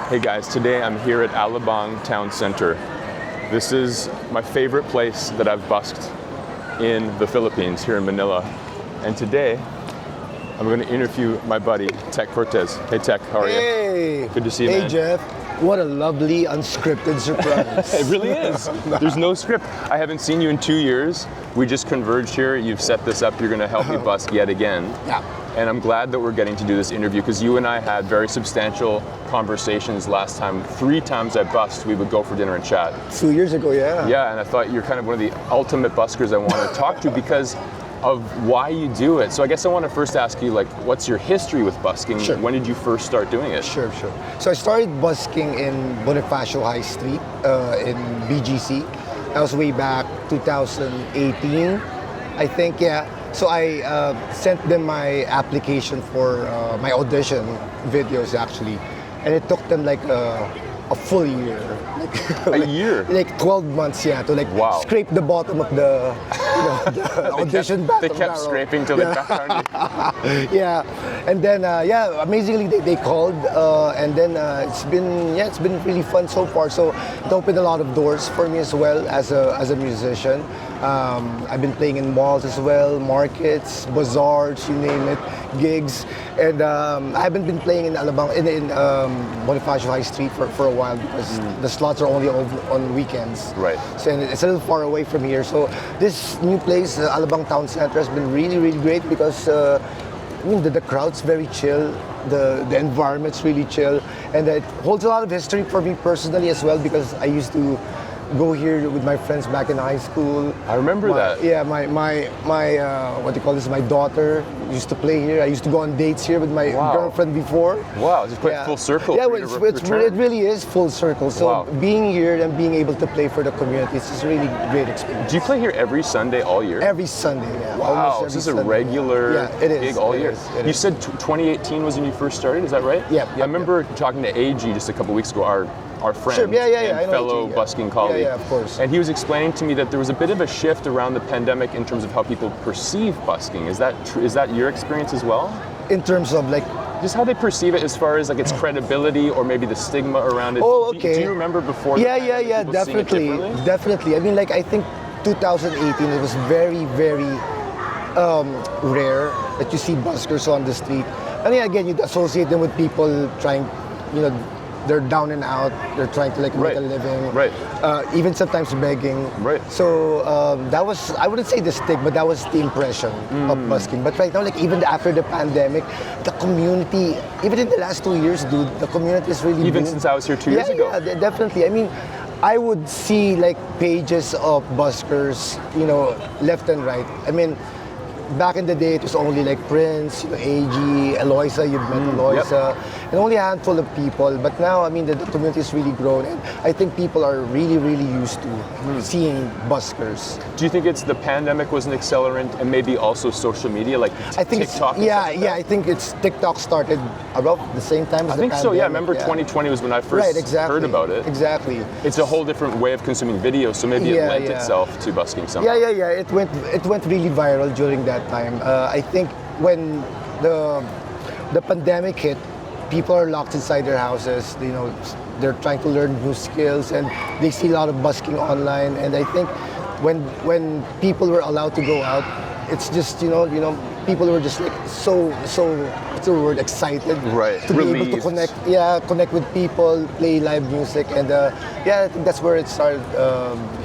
Hey guys, today I'm here at Alabang Town Center. This is my favorite place that I've busked in the Philippines, here in Manila. And today, I'm going to interview my buddy, Tek Cortez. Hey Tek, how are you? Hey! Good to see you, Hey man. Jeff, what a lovely unscripted surprise. It really is. There's no script. I haven't seen you in 2 years. We just converged here. You've set this up. You're going to help me busk yet again. Yeah. And I'm glad that we're getting to do this interview because you and I had very substantial conversations last time. 3 times I busked, we would go for dinner and chat. 2 years ago, yeah. Yeah, and I thought you're kind of one of the ultimate buskers I want to talk to because of why you do it. So I guess I want to first ask you, like, what's your history with busking? Sure. When did you first start doing it? Sure. So I started busking in Bonifacio High Street in BGC. That was way back 2018, I think, yeah. So I sent them my application for my audition videos, actually. And it took them like a full year. A year? Like 12 months, yeah, to like Wow. scrape the bottom of the, the audition They bottom kept barrel. scraping till they found you. Yeah, and then amazingly they called, and then it's been really fun so far. So it opened a lot of doors for me as well as a musician. I've been playing in malls as well, markets, bazaars, you name it, gigs, and I haven't been playing in Alabang in Bonifacio High Street for a while because the slots are only on weekends. Right. So and it's a little far away from here. So this new place, Alabang Town Center, has been really great because the crowd's very chill, the environment's really chill, and it holds a lot of history for me personally as well because I used to go here with my friends back in high school. I remember that. Yeah, my what do you call this? My daughter used to play here. I used to go on dates here with my Wow. girlfriend before. Wow, it's quite full circle. Yeah, for you to return. it really is full circle. So Wow. being here and being able to play for the community is just a really great experience. Do you play here every Sunday all year? Every Sunday, yeah. Wow, almost so every this is a Sunday, regular yeah. It is, gig all it year. is, it You is. said 2018 was when you first started, is that right? Yep, I remember talking to AG just a couple weeks ago, our friend Sure, yeah, and I know fellow AG, yeah. busking colleague. Yeah, of course. And he was explaining to me that there was a bit of a shift around the pandemic in terms of how people perceive busking. Is that true? Is that your experience as well? In terms of like, Just how they perceive it as far as like its credibility or maybe the stigma around it. Oh, Do okay. you remember before the yeah, pandemic, people seeing it differently? definitely. I mean, like I think 2018 it was very rare that you see buskers on the street. I mean, again, you'd associate them with people trying, they're down and out. They're trying to like make a living. Right. Even sometimes begging. Right. So that was, I wouldn't say the stigma, that was the impression of busking. But right now, like even after the pandemic, the community, even in the last 2 years, dude, the community is really Even booming. since I was here 2 years ago. Yeah, definitely. I mean, I would see like pages of buskers, left and right. I mean, back in the day, it was only like Prince, AG, Eloisa, you've met Eloisa, and only a handful of people. But now, I mean, the community has really grown, and I think people are really used to seeing buskers. Do you think it's the pandemic was an accelerant and maybe also social media, like I think TikTok? it's, I think it's TikTok started about the same time as I the think pandemic. so. Yeah, I remember 2020 was when I first heard about it. Exactly. It's a whole different way of consuming video, so maybe it lent itself to busking somehow. Yeah. It went really viral during that time. I think when the pandemic hit, people are locked inside their houses. They're trying to learn new skills, and they see a lot of busking online. And I think when people were allowed to go out, it's just people were just like so what's the word, excited, Right. to be able to Relieved. connect with people, play live music, and I think that's where it started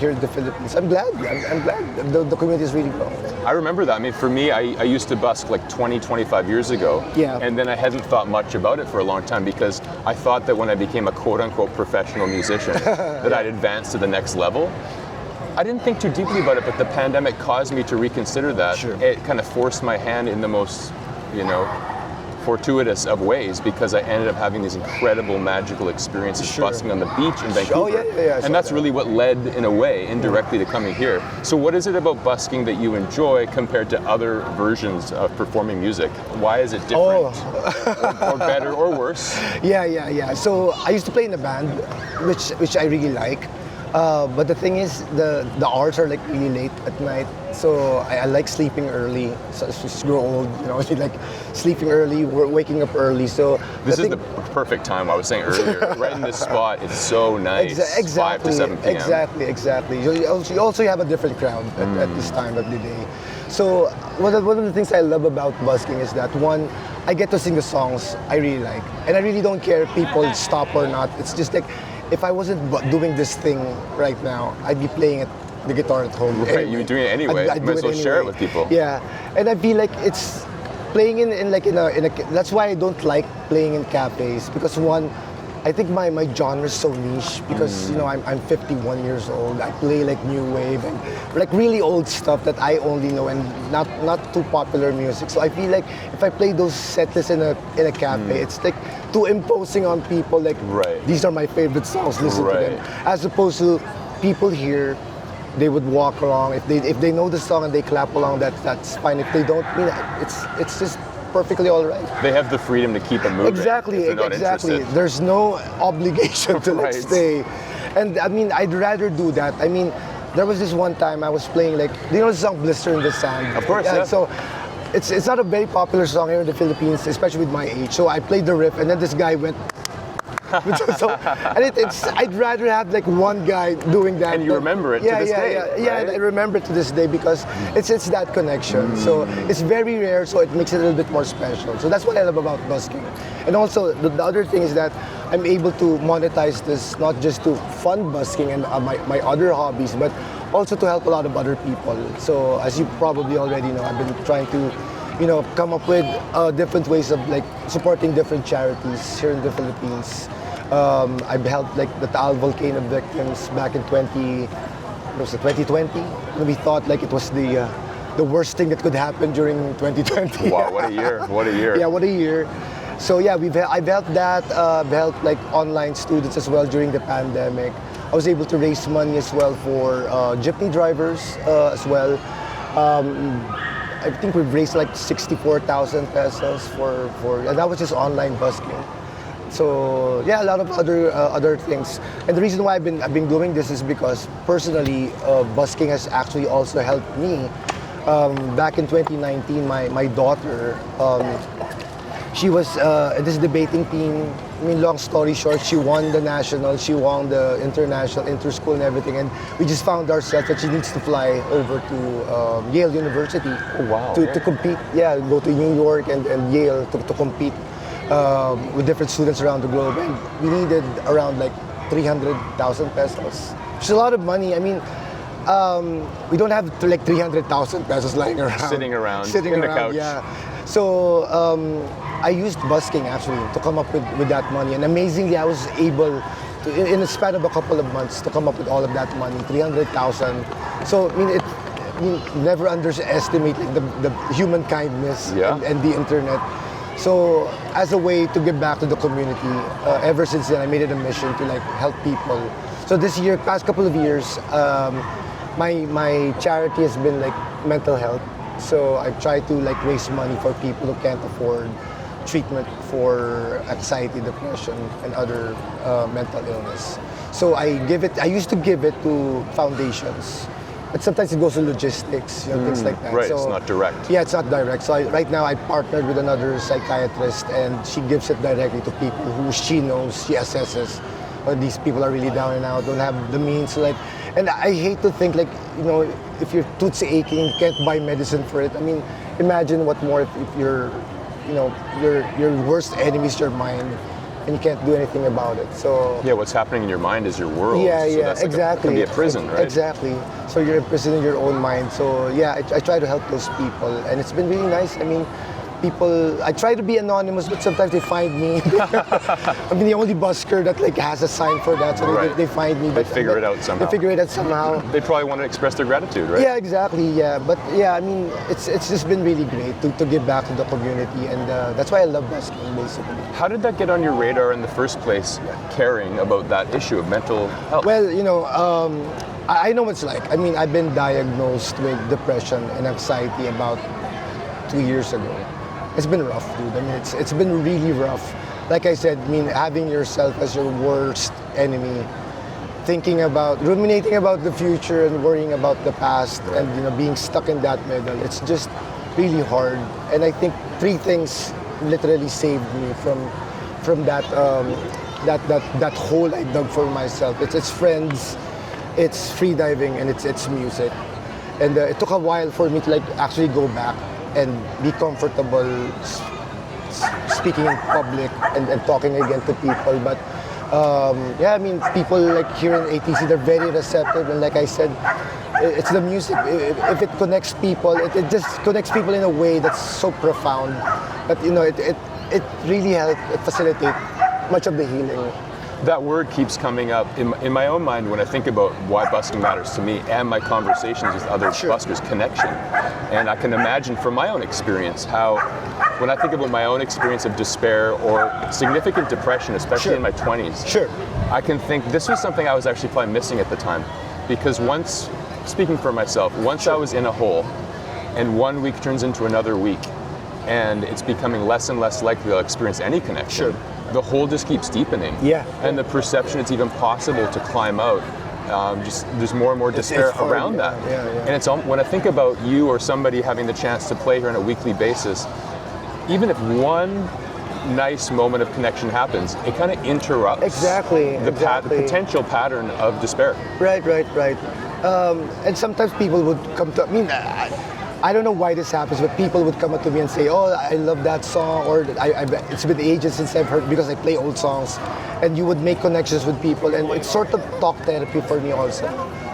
here in the Philippines. I'm glad the community is really growing. I remember that. I mean, for me, I used to busk like 20, 25 years ago. Yeah. And then I hadn't thought much about it for a long time because I thought that when I became a quote-unquote professional musician, that I'd advance to the next level. I didn't think too deeply about it, but the pandemic caused me to reconsider that. Sure. It kind of forced my hand in the most, fortuitous of ways because I ended up having these incredible magical experiences busking on the beach in Vancouver. I and that's really what led, in a way, indirectly to coming here. So what is it about busking that you enjoy compared to other versions of performing music? Why is it different? or better or worse? Yeah. So I used to play in a band, which I really like. But the thing is, the hours are like really late at night, so I like sleeping early. So as you grow old, you like sleeping early, waking up early. So This is the perfect time. I was saying earlier, right in this spot. It's so nice. Exactly. 5 to 7 p.m. Exactly. You also have a different crowd at this time of the day. So one of the things I love about busking is that one, I get to sing the songs I really like, and I really don't care if people stop or not. It's just like, if I wasn't doing this thing right now, I'd be playing the guitar at home. Right, anyway. you're doing it anyway. I'd Might do as well it share it anyway. with people. Yeah, and I feel like it's playing in a. That's why I don't like playing in cafes, because one, I think my genre is so niche, because I'm 51 years old. I play like new wave and like really old stuff that I only know, and not too popular music. So I feel like if I play those set lists in a cafe, it's like too imposing on people. Like, these are my favorite songs, listen to them. As opposed to people here, they would walk along. If they know the song and they clap along, that's fine. If they don't, it's just perfectly all right. They have the freedom to keep a moving. Exactly. There's no obligation to like stay. And I mean, I'd rather do that. I mean, there was this one time I was playing like, the song "Blister in the Sand"? Of course, yeah. So it's not a very popular song here in the Philippines, especially with my age. So I played the riff, and then this guy went. And I'd rather have like one guy doing that. And you remember it to this day. Yeah, and I remember it to this day because it's that connection. So it's very rare, so it makes it a little bit more special. So that's what I love about busking. And also the other thing is that I'm able to monetize this not just to fund busking and my other hobbies, but also to help a lot of other people. So as you probably already know, I've been trying to come up with different ways of like supporting different charities here in the Philippines. I've helped like the Taal volcano victims back in 2020. We thought like it was the worst thing that could happen during 2020. Wow, what a year! What a year! Yeah, what a year. So yeah, I've helped that. I've helped like online students as well during the pandemic. I was able to raise money as well for jeepney drivers as well. I think we've raised like 64,000 pesos for and that was just online busking. So yeah, a lot of other things. And the reason why I've been doing this is because personally, busking has actually also helped me. Back in 2019, my daughter, she was in this debating team. I mean, long story short, she won the national, she won the international, inter-school and everything. And we just found ourselves that she needs to fly over to Yale University to compete. Yeah, go to New York and Yale to compete with different students around the globe. And we needed around like 300,000 pesos. It's a lot of money. I mean, we don't have like 300,000 pesos lying around. Sitting around the couch. Yeah. So I used busking actually to come up with that money, and amazingly I was able to, in a span of a couple of months, to come up with all of that money, 300,000. So I mean, never underestimate like, the human kindness and the internet. So as a way to give back to the community, ever since then I made it a mission to like help people. So this year, past couple of years, my charity has been like mental health. So I try to like raise money for people who can't afford treatment for anxiety, depression, and other mental illness. So I used to give it to foundations, but sometimes it goes to logistics, things like that. Right, so, it's not direct. Yeah, it's not direct. So right now I partnered with another psychiatrist, and she gives it directly to people who she knows, she assesses. These people are really down and out, don't have the means. Like, and I hate to think like, if your tooth's aching, you can't buy medicine for it. I mean, imagine what more if your worst enemy is your mind, and you can't do anything about it. So yeah, what's happening in your mind is your world. Yeah, so that's like exactly. It can be a prison, right? Exactly. So you're imprisoned in your own mind. So yeah, I try to help those people, and it's been really nice. I mean, people, I try to be anonymous, but sometimes they find me. I mean, the only busker that like has a sign for that, so they find me. They figure it out somehow. They figure it out somehow. They probably want to express their gratitude, right? Yeah, exactly. Yeah, but yeah, I mean, it's just been really great to give back to the community, and that's why I love busking, basically. How did that get on your radar in the first place, caring about that issue of mental health? Well, I know what it's like. I mean, I've been diagnosed with depression and anxiety about 2 years ago. It's been rough, dude. I mean, it's been really rough. Like I said, I mean, having yourself as your worst enemy ruminating about the future and worrying about the past, and being stuck in that middle. It's just really hard. And I think three things literally saved me from that hole I dug for myself. It's friends, it's free diving, and it's music. And it took a while for me to like actually go back and be comfortable speaking in public and talking again to people. But I mean, people like here in ATC, they're very receptive, and like I said, it's the music. If it connects people, it just connects people in a way that's so profound. But it really helped facilitate much of the healing. That word keeps coming up in my own mind when I think about why busking matters to me and my conversations with other buskers, connection. And I can imagine from my own experience how, when I think about my own experience of despair or significant depression, especially in my 20s, I can think this was something I was actually probably missing at the time. Because once, speaking for myself, once I was in a hole and 1 week turns into another week and it's becoming less and less likely I'll experience any connection, the hole just keeps deepening. And the perception it's even possible to climb out, there's more and more despair around that. And it's when I think about you or somebody having the chance to play here on a weekly basis, even if one nice moment of connection happens, it kind of interrupts the potential pattern of despair. Right. And sometimes people would come to me. I don't know why this happens, but people would come up to me and say, "Oh, I love that song," or "It's been ages since I've heard," because I play old songs, and you would make connections with people, and it's sort of talk therapy for me also,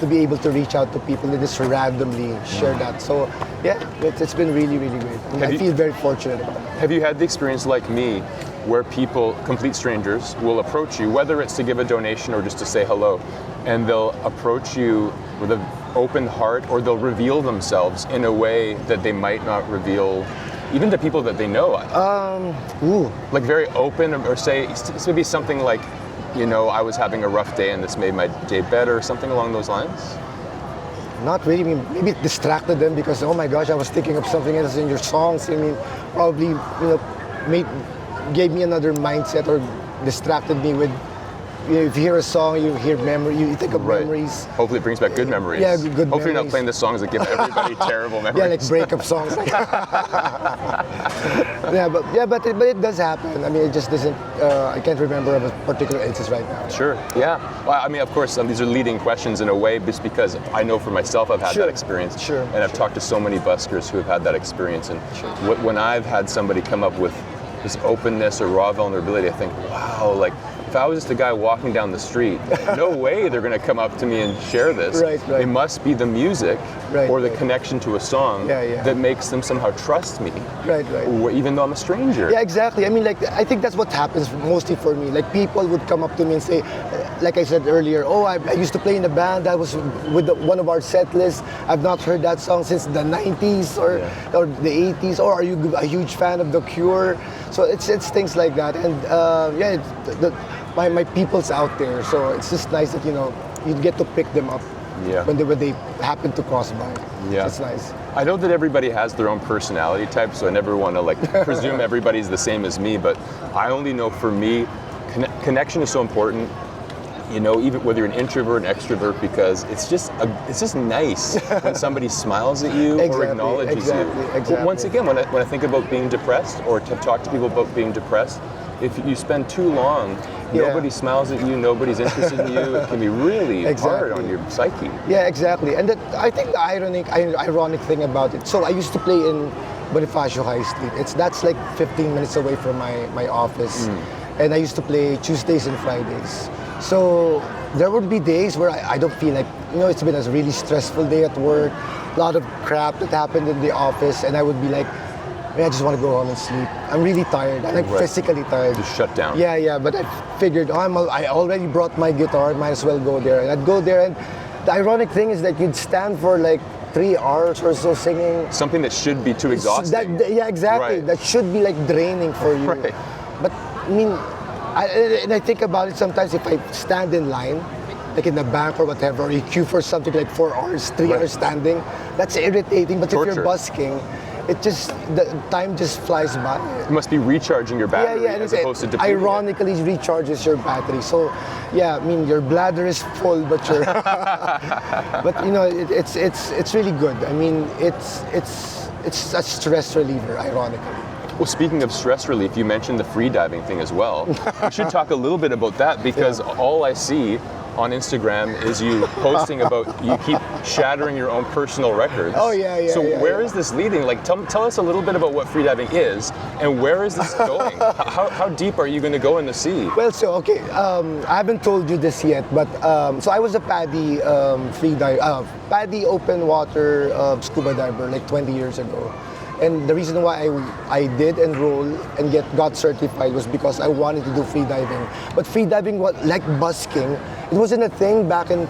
to be able to reach out to people and just randomly share that. So yeah, it's been really, really great. And I feel very fortunate about it. Have you had the experience like me, where people, complete strangers, will approach you, whether it's to give a donation or just to say hello, and they'll approach you with an open heart, or they'll reveal themselves in a way that they might not reveal even to people that they know? Like very open, or say maybe something like, I was having a rough day and this made my day better, or something along those lines? Not really. I mean, maybe it distracted them because, oh my gosh, I was thinking of something else in your songs. I mean, probably, gave me another mindset, or distracted me with, if you hear a song, you hear memory, you think of memories. Hopefully it brings back good memories. Yeah, good memories. Hopefully you're not playing the songs that give everybody terrible memories. Yeah, like breakup songs. But it does happen. I mean, it just doesn't, I can't remember of a particular instance right now. Sure, yeah. Well, I mean, of course, these are leading questions in a way, just because I know for myself I've had that experience. And I've talked to so many buskers who have had that experience. And when I've had somebody come up with this openness or raw vulnerability, I think, wow, like, if I was just a guy walking down the street, no way they're going to come up to me and share this. It must be the music or the connection to a song that makes them somehow trust me, even though I'm a stranger. Yeah, exactly. I mean, like, I think that's what happens mostly for me. Like, people would come up to me and say, like I said earlier, oh, I used to play in a band that was with one of our set lists. I've not heard that song since the 90s or the 80s. Or are you a huge fan of The Cure? So it's things like that. And my people's out there, so it's just nice that you get to pick them up when they happen to cross by. It's nice. I know that everybody has their own personality type, so I never want to presume everybody's the same as me, but I only know for me, connection is so important. Even whether you're an introvert, an extrovert, because it's just nice when somebody smiles at you or acknowledges you. But once again, when I think about being depressed, or to talk to people about being depressed, if you spend too long, nobody smiles at you, nobody's interested in you, it can be really hard on your psyche. Yeah, exactly. And I think the ironic thing about it, so I used to play in Bonifacio High Street. That's like 15 minutes away from my office. And I used to play Tuesdays and Fridays. So there would be days where I don't feel like, it's been a really stressful day at work, a lot of crap that happened in the office, and I would be like, I just want to go home and sleep. I'm really tired. I'm physically tired. Just shut down. Yeah. But I figured, I already brought my guitar, might as well go there. And I'd go there, and the ironic thing is that you'd stand for like 3 hours or so singing. Something that should be too exhausting. Yeah, exactly. That should be like draining for you. But I mean, I think about it sometimes. If I stand in line, like in the bank or whatever, or you queue for something like 4 hours, 3 hours standing, that's irritating. But Torture. if you're busking, it just the time just flies by. It must be recharging your battery and as it opposed to depleting it. ironically recharges your battery. So, yeah, I mean your bladder is full, but you're, but you know, it's really good. I mean, it's a stress reliever, ironically. Well, speaking of stress relief, you mentioned the free diving thing as well. We should talk a little bit about that because all I see on Instagram is you posting about you keep shattering your own personal records. Oh yeah. So where is this leading? Like, tell us a little bit about what freediving is and where is this going? How deep are you going to go in the sea? Well, so okay, I haven't told you this yet, but so I was a PADI PADI open water scuba diver like 20 years ago. And the reason why I did enroll and got certified was because I wanted to do free diving. But free diving was like busking. It wasn't a thing back in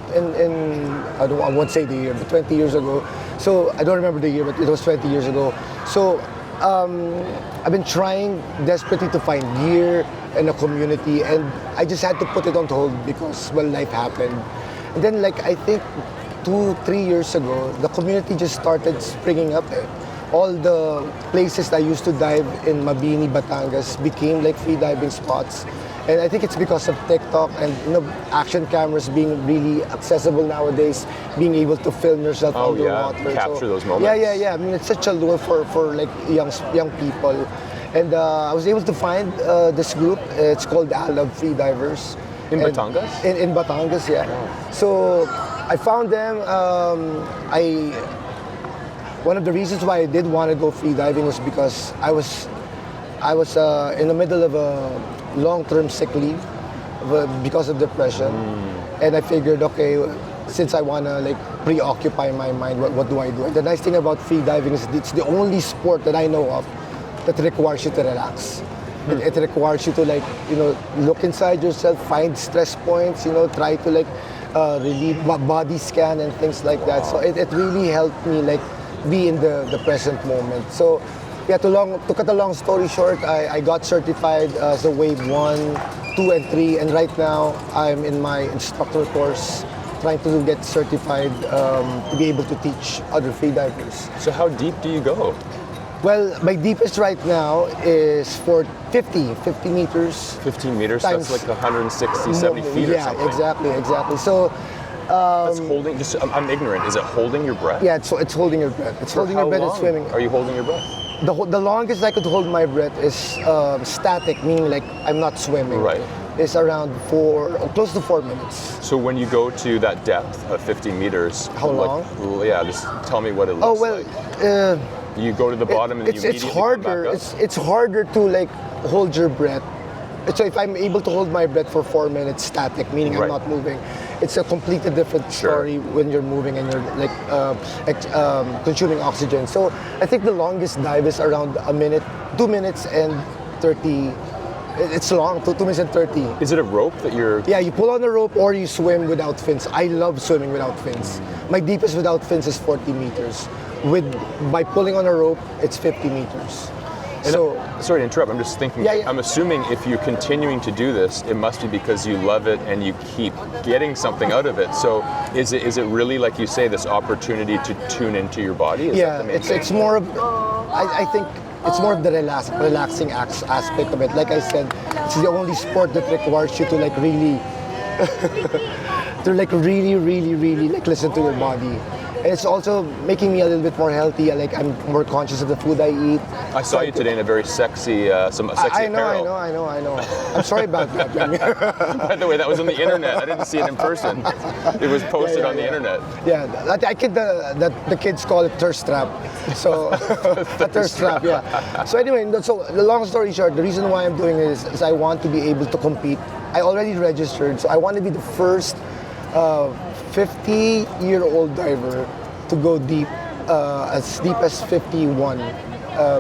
I won't say the year, but 20 years ago. So I don't remember the year, but it was 20 years ago. So I've been trying desperately to find gear and a community, and I just had to put it on hold because, well, life happened. And then, like, I think 2-3 years ago, the community just started springing up. All the places I used to dive in Mabini, Batangas became like free diving spots. And I think it's because of TikTok and action cameras being really accessible nowadays, being able to film yourself underwater. Capture those moments. Yeah. I mean, it's such a lure for like young people. And I was able to find this group. It's called Alab Free Divers. In Batangas? In Batangas, yeah. Wow. So I found them. One of the reasons why I did want to go free diving was because I was in the middle of a long-term sick leave because of depression, and I figured, okay, since I want to like preoccupy my mind, what do I do? And the nice thing about free diving is it's the only sport that I know of that requires you to relax. It requires you to like look inside yourself, find stress points, try to like relieve body scan and things like that. So it really helped me like be in the present moment. So yeah, to cut a long story short, I got certified as a wave 1, 2, and 3, and right now I'm in my instructor course trying to get certified to be able to teach other freedivers. So how deep do you go? Well, my deepest right now is for 50 meters. 15 meters, that's like 160, 70 feet or something. Yeah, exactly. So that's holding, I'm ignorant, is it holding your breath? yeah, it's holding your breath. It's holding your breath and swimming. Are you holding your breath? The longest I could hold my breath is static, meaning like I'm not swimming. Right. It's around close to 4 minutes. So when you go to that depth of 50 meters, How long? Yeah, just tell me what it looks like. You go to the bottom and you immediately come back up? It's harder to like hold your breath. So if I'm able to hold my breath for 4 minutes static, meaning I'm not moving, it's a completely different story when you're moving and you're like consuming oxygen. So I think the longest dive is around a minute, 2 minutes and 30. It's long, 2 minutes and 30. Is it a rope that you're... Yeah, you pull on the rope or you swim without fins. I love swimming without fins. My deepest without fins is 40 meters. By pulling on a rope, it's 50 meters. So, sorry to interrupt, I'm just thinking, I'm assuming if you're continuing to do this, it must be because you love it and you keep getting something out of it. So is it really, like you say, this opportunity to tune into your body? It's more of, I think it's more of the relaxing aspect of it. Like I said, it's the only sport that requires you to like really, really like listen to your body. And it's also making me a little bit more healthy. I'm more conscious of the food I eat. I saw you today in a very sexy, apparel. I know. I'm sorry about that. By the way, that was on the internet. I didn't see it in person. It was posted on the internet. Yeah, the kids call it thirst trap. So, a thirst trap, yeah. So anyway, so the long story short, the reason why I'm doing this is I want to be able to compete. I already registered, so I want to be the first 50-year-old diver to go deep as 51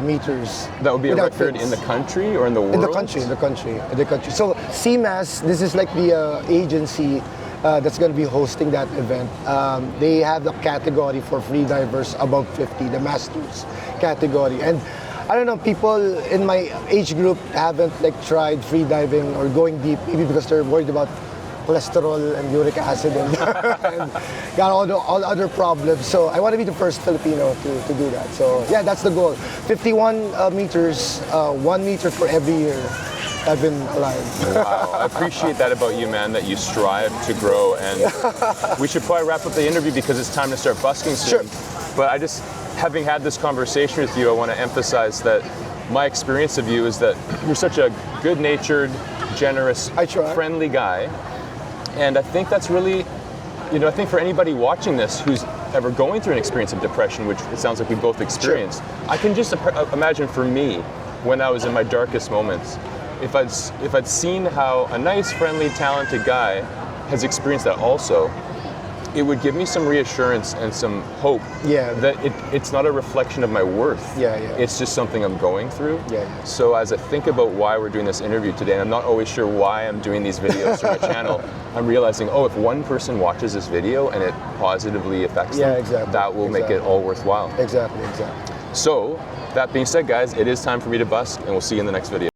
meters. That would be a record in the country or in the world? In the country. So CMAS, this is like the agency that's going to be hosting that event. They have the category for free divers above 50, the masters category. And I don't know, people in my age group haven't like tried free diving or going deep, maybe because they're worried about cholesterol and uric acid and, and got all the other problems. So I want to be the first Filipino to do that. So yeah, that's the goal. 51 meters, 1 meter for every year I've been alive. Wow, I appreciate that about you, man, that you strive to grow. And we should probably wrap up the interview because it's time to start busking soon. Sure. But I just, having had this conversation with you, I want to emphasize that my experience of you is that you're such a good-natured, generous, friendly guy. And I think that's really, I think for anybody watching this who's ever going through an experience of depression, which it sounds like we both experienced, I can just imagine for me, when I was in my darkest moments, if I'd seen how a nice, friendly, talented guy has experienced that also, it would give me some reassurance and some hope that it's not a reflection of my worth. It's just something I'm going through. So as I think about why we're doing this interview today, and I'm not always sure why I'm doing these videos for my channel, I'm realizing, if one person watches this video and it positively affects them, that will make it all worthwhile. Exactly. So, that being said, guys, it is time for me to busk, and we'll see you in the next video.